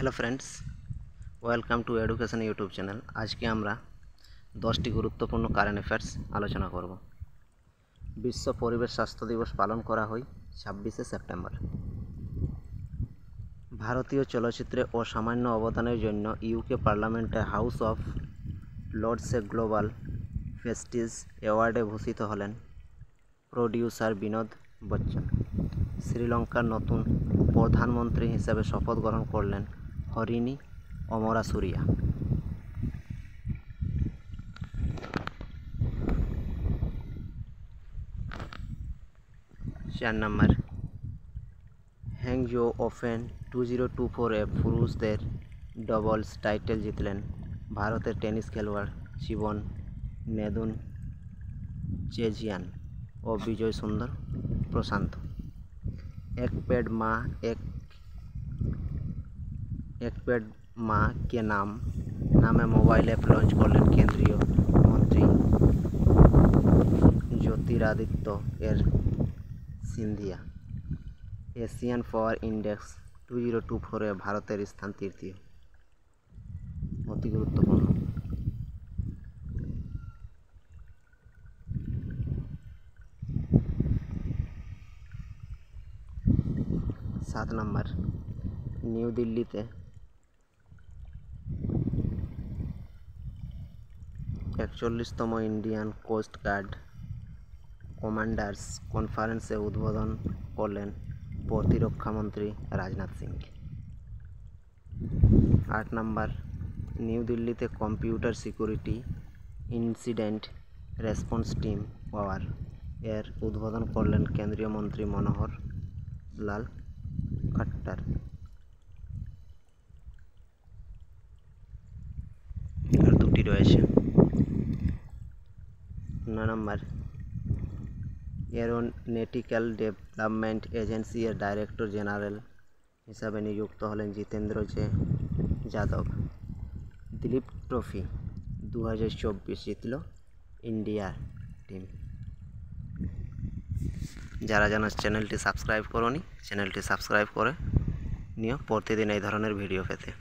Hello friends, welcome to education YouTube channel. आज के আমরা 10টি গুরুত্বপূর্ণ কারেন্ট অ্যাফেয়ার্স আলোচনা করব। বিশ্ব পরিবেশ স্বাস্থ্য দিবস পালন করা হয় 26শে সেপ্টেম্বর। ভারতীয় চলচ্চিত্রে অসামান্য অবদানের জন্য ইউকে পার্লামেন্টের হাউস অফ লর্ডসে গ্লোবাল প্রেস্টিজ অ্যাওয়ার্ডে ভূষিত হলেন প্রোডিউসার বিনোদ বচ্চন। শ্রীলঙ্কার নতুন প্রধানমন্ত্রী হিসেবে শপথ গ্রহণ করলেন হরিণী অমরাসুরিয়া। 4 নম্বর, হ্যাংজো ওপেন 2024 পুরুষদের ডবলস টাইটেল জিতলেন ভারতের টেনিস খেলোয়াড় জীবন নেদুনচেজিয়ান ও বিজয় সুন্দর প্রশান্ত। এক पेड माँ के नामे मोबाइल ऐप लॉन्च करलें केंद्रीय मंत्री Jyotiraditya Scindia. Asian power index 2024 भारतेर स्थान तृतीय, अति गुरुत्वपूर्ण। 7 नम्बर, নিউ দিল্লিতে 41তম ইন্ডিয়ান কোস্ট গার্ড কমান্ডার্স কনফারেন্সে উদ্বোধন করলেন প্রতিরক্ষামন্ত্রী রাজনাথ সিং। 8 নম্বর, নিউ দিল্লিতে computer security incident response team power এর উদ্বোধন করলেন কেন্দ্রীয় মন্ত্রী মনোহর লাল খট্টার। আর দুটি রয়েছে। 9 নম্বর, এরোনটিক্যাল ডেভেলপমেন্ট এজেন্সি এর ডাইরেক্টর জেনারেল হিসাবে নিযুক্ত হলেন জিতেন্দ্র জে যাদব। দিলীপ ট্রফি 2024 জিতল ইন্ডিয়া টিম। যারা চ্যানেলটি সাবস্ক্রাইব করোনি চ্যানেলটি সাবস্ক্রাইব করে নিও প্রতিদিন এই ধরনের ভিডিও পেতে।